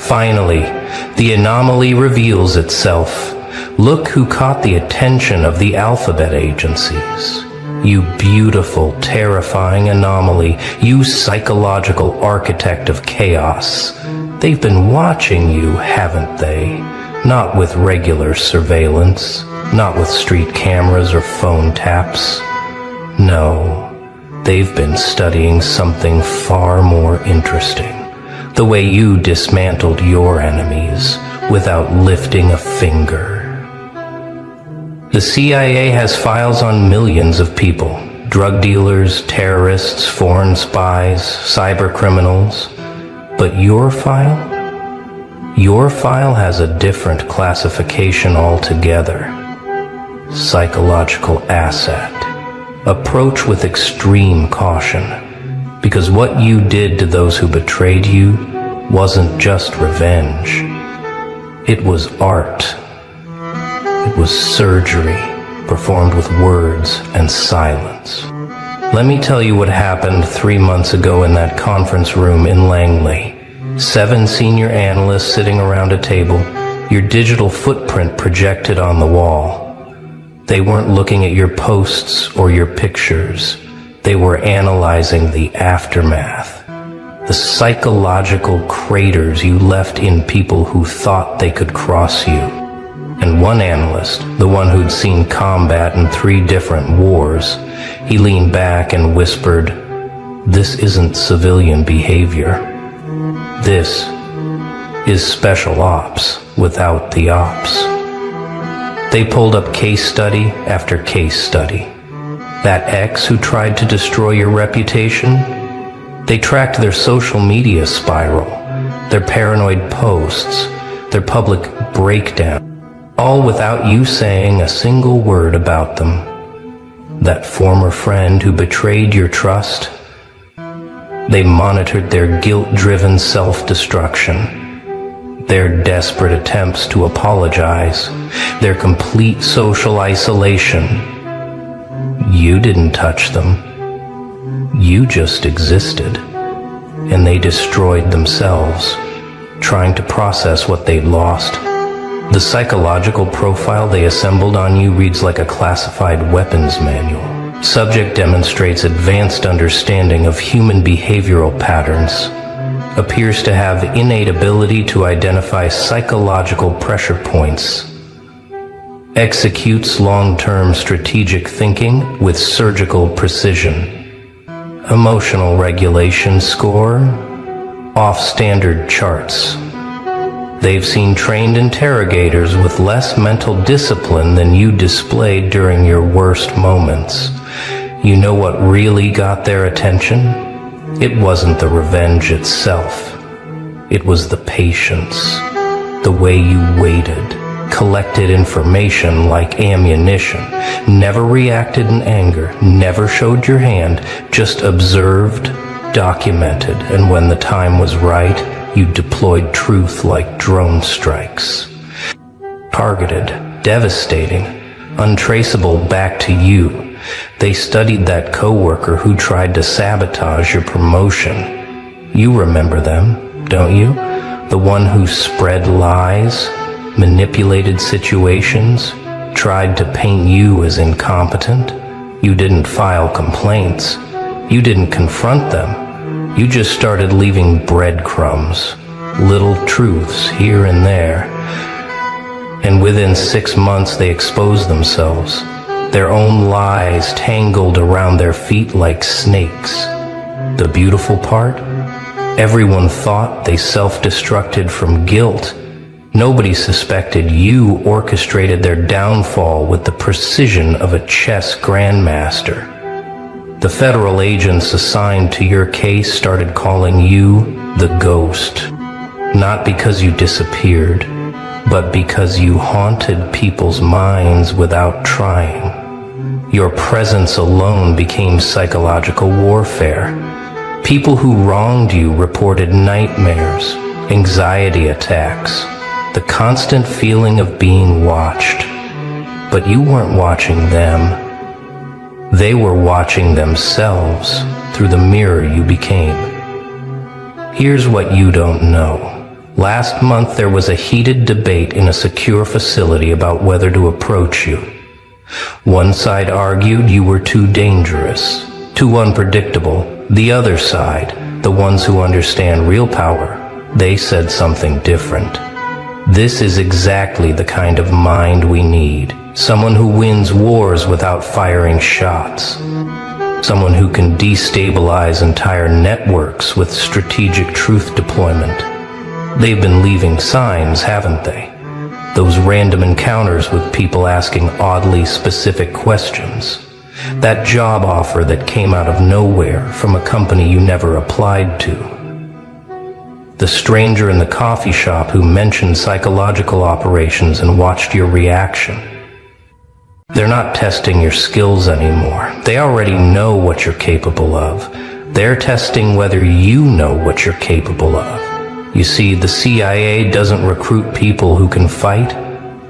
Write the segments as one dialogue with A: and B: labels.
A: Finally, the anomaly reveals itself. Look who caught the attention of the alphabet agencies. You beautiful, terrifying anomaly, you psychological architect of chaos. They've been watching you, haven't they? Not with regular surveillance, not with street cameras or phone taps. No, they've been studying something far more interesting. The way you dismantled your enemies without lifting a finger. The CIA has files on millions of people. Drug dealers, terrorists, foreign spies, cyber criminals. But your file? Your file has a different classification altogether. Psychological asset. Approach with extreme caution, because what you did to those who betrayed you wasn't just revenge. It was art. It was surgery, performed with words and silence. Let me tell you what happened 3 months ago in that conference room in Langley. 7 senior analysts sitting around a table, your digital footprint projected on the wall. They weren't looking at your posts or your pictures. They were analyzing the aftermath. The psychological craters you left in people who thought they could cross you. And one analyst, the one who'd seen combat in 3 different wars, he leaned back and whispered, "This isn't civilian behavior. This is special ops without the ops." They pulled up case study after case study. That ex who tried to destroy your reputation? They tracked their social media spiral, their paranoid posts, their public breakdown. All without you saying a single word about them. That former friend who betrayed your trust? They monitored their guilt-driven self-destruction, their desperate attempts to apologize, their complete social isolation. You didn't touch them. You just existed, and they destroyed themselves, trying to process what they'd lost. The psychological profile they assembled on you reads like a classified weapons manual. Subject demonstrates advanced understanding of human behavioral patterns. Appears to have innate ability to identify psychological pressure points. Executes long-term strategic thinking with surgical precision. Emotional regulation score off standard charts. They've seen trained interrogators with less mental discipline than you displayed during your worst moments. You know what really got their attention? It wasn't the revenge itself. It was the patience, the way you waited, collected information like ammunition, never reacted in anger, never showed your hand, just observed, documented, and when the time was right, you deployed truth like drone strikes. Targeted, devastating, untraceable back to you. They studied that coworker who tried to sabotage your promotion. You remember them, don't you? The one who spread lies, manipulated situations, tried to paint you as incompetent. You didn't file complaints. You didn't confront them. You just started leaving breadcrumbs, little truths here and there. And within 6 months they exposed themselves, their own lies tangled around their feet like snakes. The beautiful part? Everyone thought they self-destructed from guilt. Nobody suspected you orchestrated their downfall with the precision of a chess grandmaster. The federal agents assigned to your case started calling you the ghost, not because you disappeared, but because you haunted people's minds without trying. Your presence alone became psychological warfare. People who wronged you reported nightmares, anxiety attacks, the constant feeling of being watched. But you weren't watching them. They were watching themselves through the mirror you became. Here's what you don't know. Last month there was a heated debate in a secure facility about whether to approach you. One side argued you were too dangerous, too unpredictable. The other side, the ones who understand real power, they said something different. This is exactly the kind of mind we need. Someone who wins wars without firing shots. Someone who can destabilize entire networks with strategic truth deployment. They've been leaving signs, haven't they? Those random encounters with people asking oddly specific questions. That job offer that came out of nowhere from a company you never applied to. The stranger in the coffee shop who mentioned psychological operations and watched your reaction. They're not testing your skills anymore. They already know what you're capable of. They're testing whether you know what you're capable of. You see, the CIA doesn't recruit people who can fight.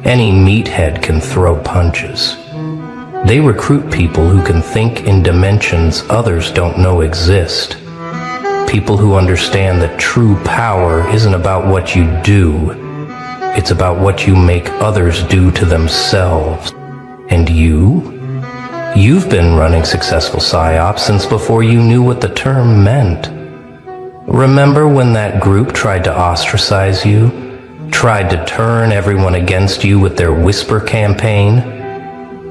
A: Any meathead can throw punches. They recruit people who can think in dimensions others don't know exist. People who understand that true power isn't about what you do. It's about what you make others do to themselves. And you've been running successful psyops since before you knew what the term meant. Remember when that group tried to ostracize you? Tried to turn everyone against you with their whisper campaign?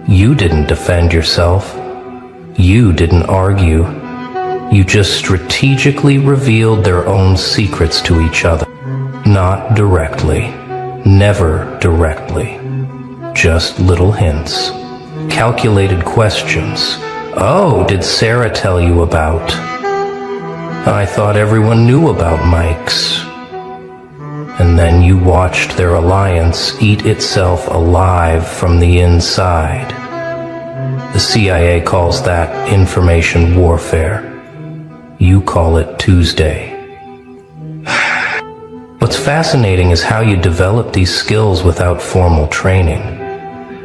A: You didn't defend yourself. You didn't argue. You just strategically revealed their own secrets to each other. Not directly. Never directly. Just little hints. Calculated questions. Oh, did Sarah tell you about? I thought everyone knew about Mike's. And then you watched their alliance eat itself alive from the inside. The CIA calls that information warfare. You call it Tuesday. What's fascinating is how you develop these skills without formal training.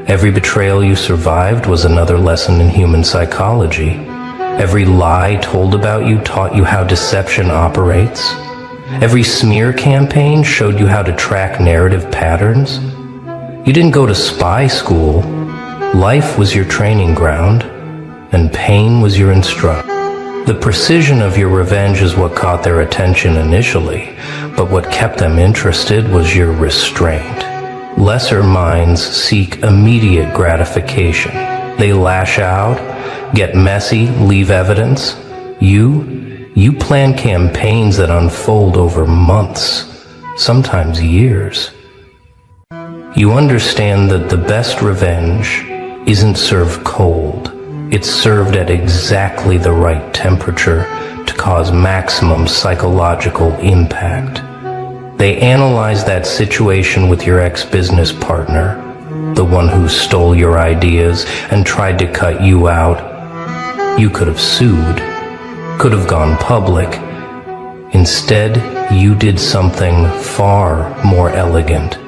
A: Every betrayal you survived was another lesson in human psychology. Every lie told about you taught you how deception operates. Every smear campaign showed you how to track narrative patterns. You didn't go to spy school. Life was your training ground, and pain was your instructor. The precision of your revenge is what caught their attention initially, but what kept them interested was your restraint. Lesser minds seek immediate gratification. They lash out, get messy, leave evidence. You plan campaigns that unfold over months, sometimes years. You understand that the best revenge isn't served cold. It's served at exactly the right temperature to cause maximum psychological impact. They analyze that situation with your ex-business partner, the one who stole your ideas and tried to cut you out. You could have sued, could have gone public. Instead, you did something far more elegant.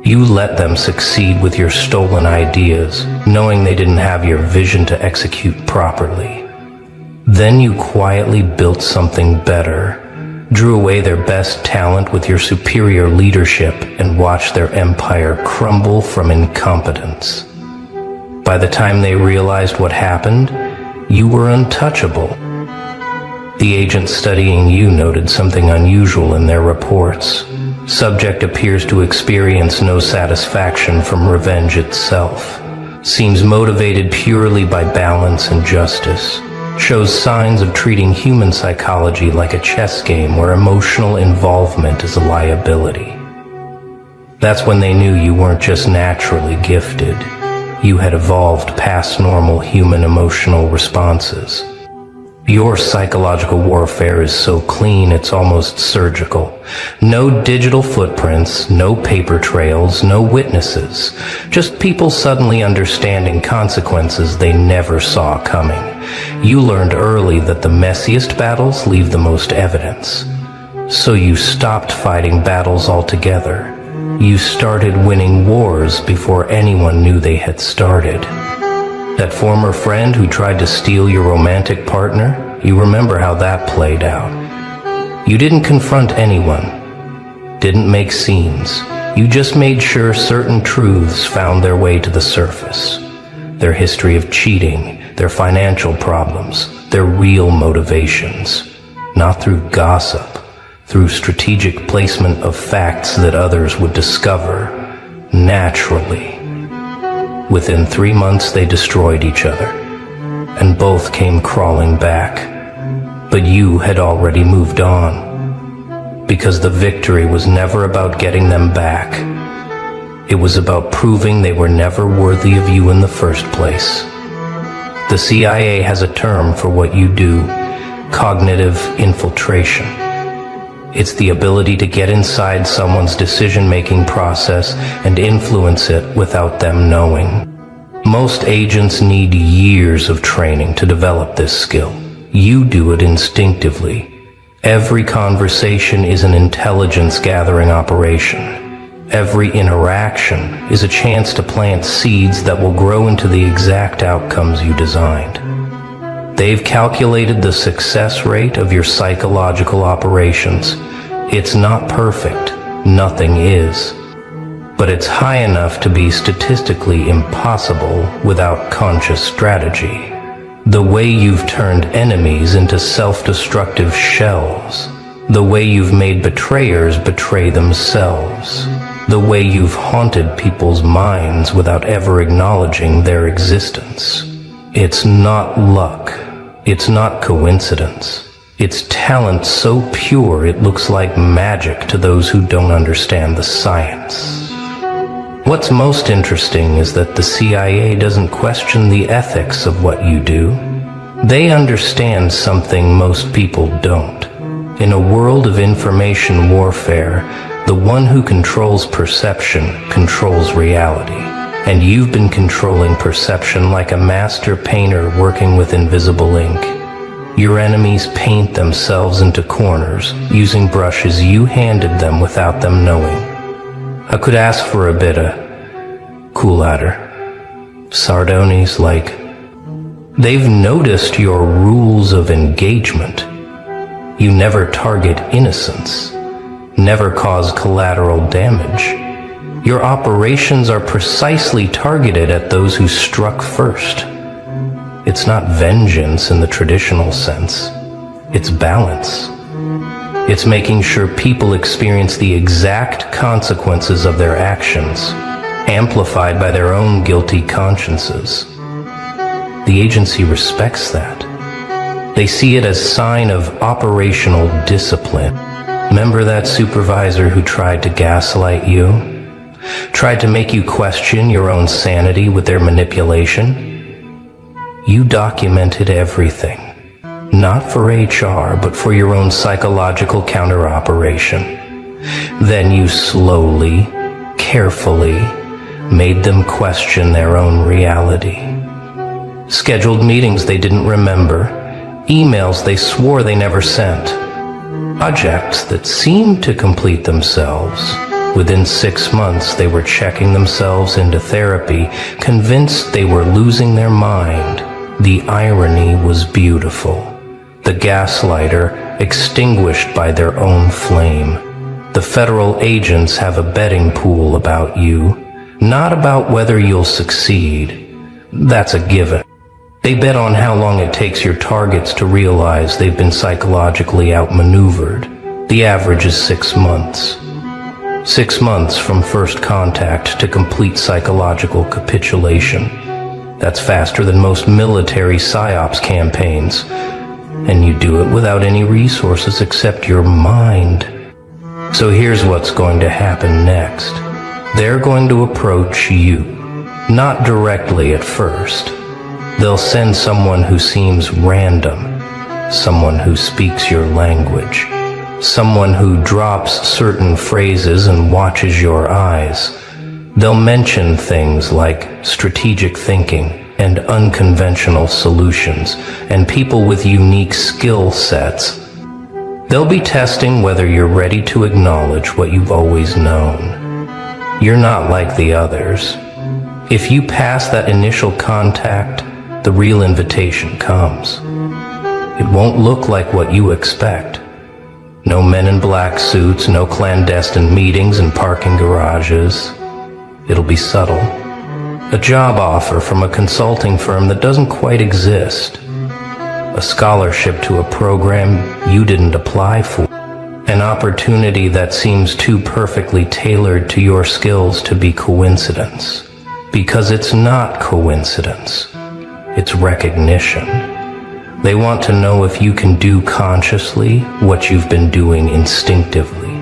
A: You let them succeed with your stolen ideas, knowing they didn't have your vision to execute properly. Then you quietly built something better, drew away their best talent with your superior leadership, and watched their empire crumble from incompetence. By the time they realized what happened, you were untouchable. The agent studying you noted something unusual in their reports. Subject appears to experience no satisfaction from revenge itself. Seems motivated purely by balance and justice. Shows signs of treating human psychology like a chess game where emotional involvement is a liability. That's when they knew you weren't just naturally gifted. You had evolved past normal human emotional responses. Your psychological warfare is so clean it's almost surgical. No digital footprints, no paper trails, no witnesses. Just people suddenly understanding consequences they never saw coming. You learned early that the messiest battles leave the most evidence. So you stopped fighting battles altogether. You started winning wars before anyone knew they had started. That former friend who tried to steal your romantic partner, you remember how that played out. You didn't confront anyone. didn't make scenes. You just made sure certain truths found their way to the surface. Their history of cheating, their financial problems, their real motivations. Not through gossip, through strategic placement of facts that others would discover naturally. Within 3 months they destroyed each other, and both came crawling back. But you had already moved on. Because the victory was never about getting them back. It was about proving they were never worthy of you in the first place. The CIA has a term for what you do: cognitive infiltration. It's the ability to get inside someone's decision-making process and influence it without them knowing. Most agents need years of training to develop this skill. You do it instinctively. Every conversation is an intelligence-gathering operation. Every interaction is a chance to plant seeds that will grow into the exact outcomes you designed. They've calculated the success rate of your psychological operations. It's not perfect, nothing is. But it's high enough to be statistically impossible without conscious strategy. The way you've turned enemies into self-destructive shells. The way you've made betrayers betray themselves. The way you've haunted people's minds without ever acknowledging their existence. It's not luck. It's not coincidence. It's talent so pure it looks like magic to those who don't understand the science. What's most interesting is that the CIA doesn't question the ethics of what you do. They understand something most people don't. In a world of information warfare, the one who controls perception controls reality. And you've been controlling perception like a master painter working with invisible ink. Your enemies paint themselves into corners using brushes you handed them without them knowing. I could ask for a bit of cool-atter. Sardonies like, they've noticed your rules of engagement. You never target innocence, never cause collateral damage. Your operations are precisely targeted at those who struck first. It's not vengeance in the traditional sense. It's balance. It's making sure people experience the exact consequences of their actions, amplified by their own guilty consciences. The agency respects that. They see it as a sign of operational discipline. Remember that supervisor who tried to gaslight you? Tried to make you question your own sanity with their manipulation? You documented everything. Not for HR, but for your own psychological counter-operation. Then you slowly, carefully, made them question their own reality. Scheduled meetings they didn't remember, emails they swore they never sent, projects that seemed to complete themselves. Within 6 months they were checking themselves into therapy, convinced they were losing their mind. The irony was beautiful. The gaslighter extinguished by their own flame. The federal agents have a betting pool about you, not about whether you'll succeed. That's a given. They bet on how long it takes your targets to realize they've been psychologically outmaneuvered. The average is 6 months. 6 months from first contact to complete psychological capitulation. That's faster than most military psyops campaigns. And you do it without any resources except your mind. So here's what's going to happen next. They're going to approach you, not directly at first. They'll send someone who seems random, someone who speaks your language, someone who drops certain phrases and watches your eyes. They'll mention things like strategic thinking and unconventional solutions and people with unique skill sets. They'll be testing whether you're ready to acknowledge what you've always known. You're not like the others. If you pass that initial contact, the real invitation comes. It won't look like what you expect. No men in black suits, no clandestine meetings in parking garages. It'll be subtle. A job offer from a consulting firm that doesn't quite exist. A scholarship to a program you didn't apply for. An opportunity that seems too perfectly tailored to your skills to be coincidence. Because it's not coincidence. It's recognition. They want to know if you can do consciously what you've been doing instinctively.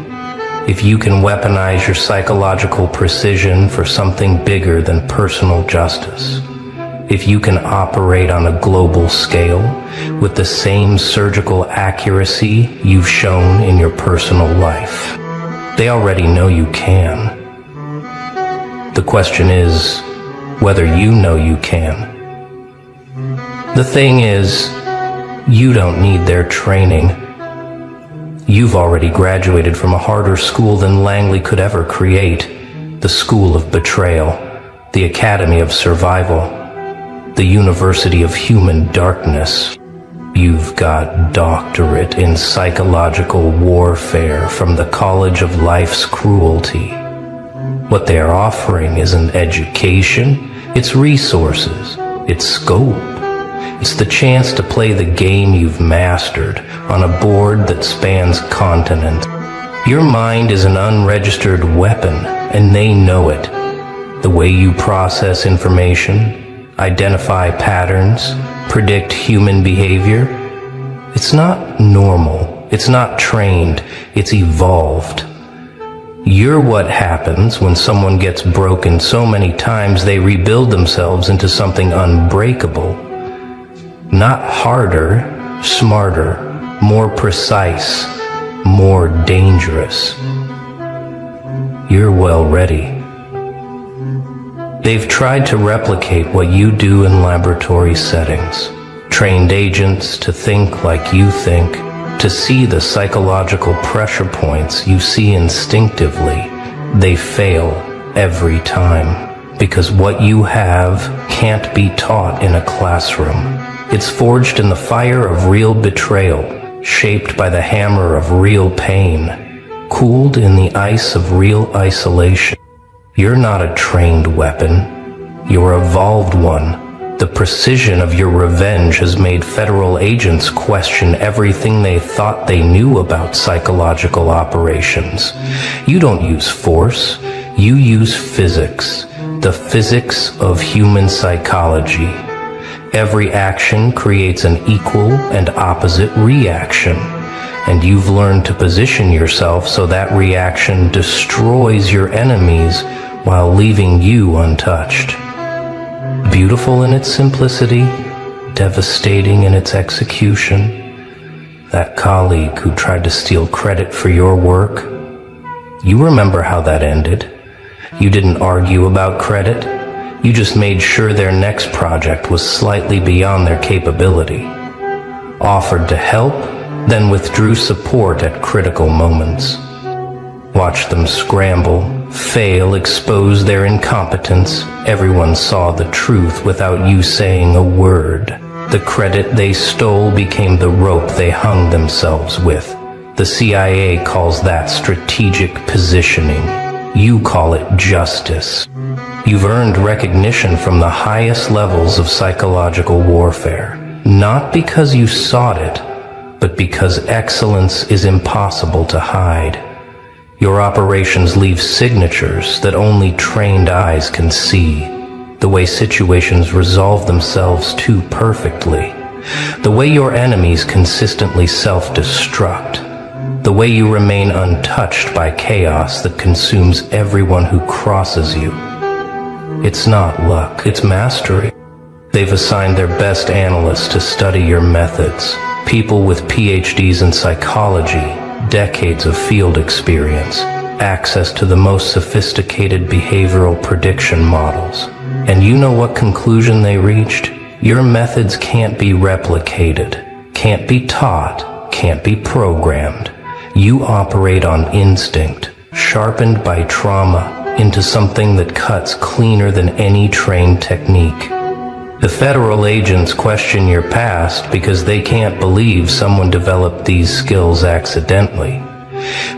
A: If you can weaponize your psychological precision for something bigger than personal justice. If you can operate on a global scale with the same surgical accuracy you've shown in your personal life. They already know you can. The question is whether you know you can. The thing is, you don't need their training. You've already graduated from a harder school than Langley could ever create. The School of Betrayal, the Academy of Survival, the University of Human Darkness. You've got doctorate in psychological warfare from the College of Life's Cruelty. What they're offering isn't education, it's resources, it's scope. It's the chance to play the game you've mastered on a board that spans continents. Your mind is an unregistered weapon, and they know it. The way you process information, identify patterns, predict human behavior, it's not normal, it's not trained, it's evolved. You're what happens when someone gets broken so many times they rebuild themselves into something unbreakable. Not harder, smarter, more precise, more dangerous. You're well ready. They've tried to replicate what you do in laboratory settings. Trained agents to think like you think, to see the psychological pressure points you see instinctively. They fail every time, because what you have can't be taught in a classroom. It's forged in the fire of real betrayal, shaped by the hammer of real pain, cooled in the ice of real isolation. You're not a trained weapon. You're an evolved one. The precision of your revenge has made federal agents question everything they thought they knew about psychological operations. You don't use force. You use physics. The physics of human psychology. Every action creates an equal and opposite reaction, and you've learned to position yourself so that reaction destroys your enemies while leaving you untouched. Beautiful in its simplicity, devastating in its execution. That colleague who tried to steal credit for your work, you remember how that ended. You didn't argue about credit. You just made sure their next project was slightly beyond their capability. Offered to help, then withdrew support at critical moments. Watched them scramble, fail, expose their incompetence. Everyone saw the truth without you saying a word. The credit they stole became the rope they hung themselves with. The CIA calls that strategic positioning. You call it justice. You've earned recognition from the highest levels of psychological warfare, not because you sought it, but because excellence is impossible to hide. Your operations leave signatures that only trained eyes can see. The way situations resolve themselves too perfectly. The way your enemies consistently self-destruct. The way you remain untouched by chaos that consumes everyone who crosses you. It's not luck, it's mastery. They've assigned their best analysts to study your methods. People with PhDs in psychology, decades of field experience, access to the most sophisticated behavioral prediction models. And you know what conclusion they reached? Your methods can't be replicated, can't be taught, can't be programmed. You operate on instinct, sharpened by trauma, into something that cuts cleaner than any trained technique. The federal agents question your past because they can't believe someone developed these skills accidentally.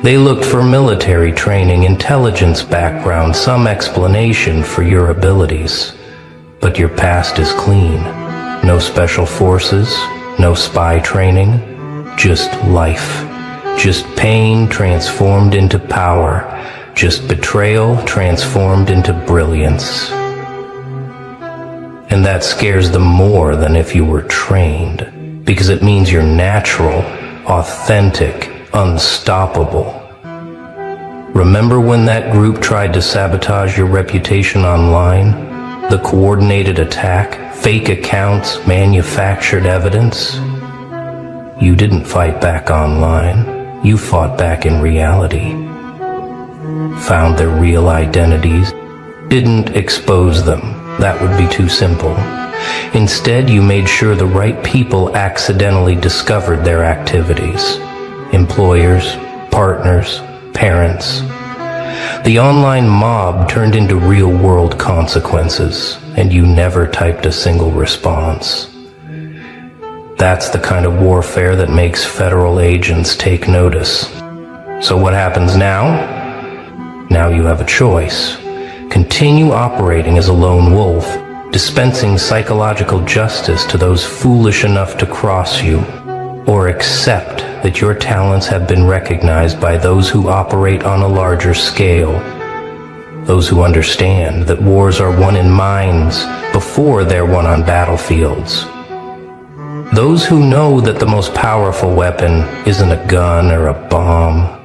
A: They looked for military training, intelligence background, some explanation for your abilities. But your past is clean. No special forces, no spy training, just life. Just pain transformed into power. Just betrayal transformed into brilliance. And that scares them more than if you were trained, because it means you're natural, authentic, unstoppable. Remember when that group tried to sabotage your reputation online? The coordinated attack, fake accounts, manufactured evidence? You didn't fight back online. You fought back in reality. Found their real identities. Didn't expose them. That would be too simple. Instead, you made sure the right people accidentally discovered their activities. Employers, partners, parents. The online mob turned into real-world consequences, and you never typed a single response. That's the kind of warfare that makes federal agents take notice. So what happens now? Now you have a choice. Continue operating as a lone wolf, dispensing psychological justice to those foolish enough to cross you, or accept that your talents have been recognized by those who operate on a larger scale, those who understand that wars are won in minds before they're won on battlefields, those who know that the most powerful weapon isn't a gun or a bomb.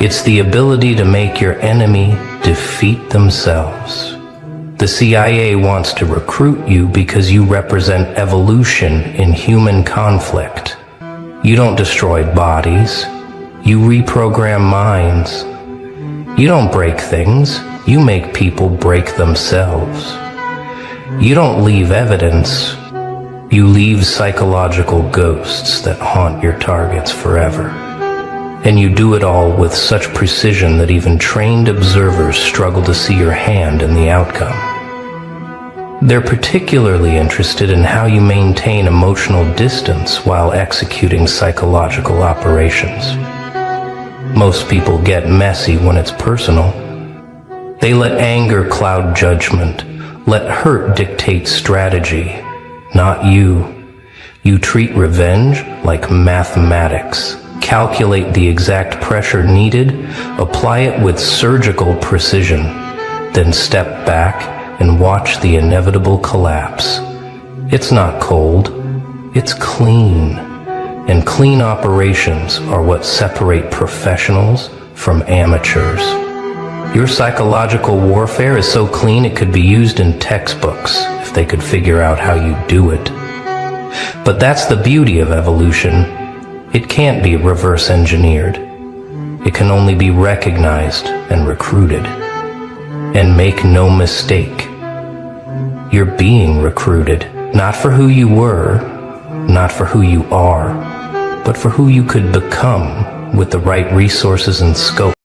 A: It's the ability to make your enemy defeat themselves. The CIA wants to recruit you because you represent evolution in human conflict. You don't destroy bodies. You reprogram minds. You don't break things. You make people break themselves. You don't leave evidence. You leave psychological ghosts that haunt your targets forever. And you do it all with such precision that even trained observers struggle to see your hand in the outcome. They're particularly interested in how you maintain emotional distance while executing psychological operations. Most people get messy when it's personal. They let anger cloud judgment, let hurt dictate strategy, not you. You treat revenge like mathematics. Calculate the exact pressure needed, apply it with surgical precision, then step back and watch the inevitable collapse. It's not cold, it's clean. And clean operations are what separate professionals from amateurs. Your psychological warfare is so clean it could be used in textbooks if they could figure out how you do it. But that's the beauty of evolution. It can't be reverse engineered. It can only be recognized and recruited. And make no mistake, you're being recruited, not for who you were, not for who you are, but for who you could become with the right resources and scope.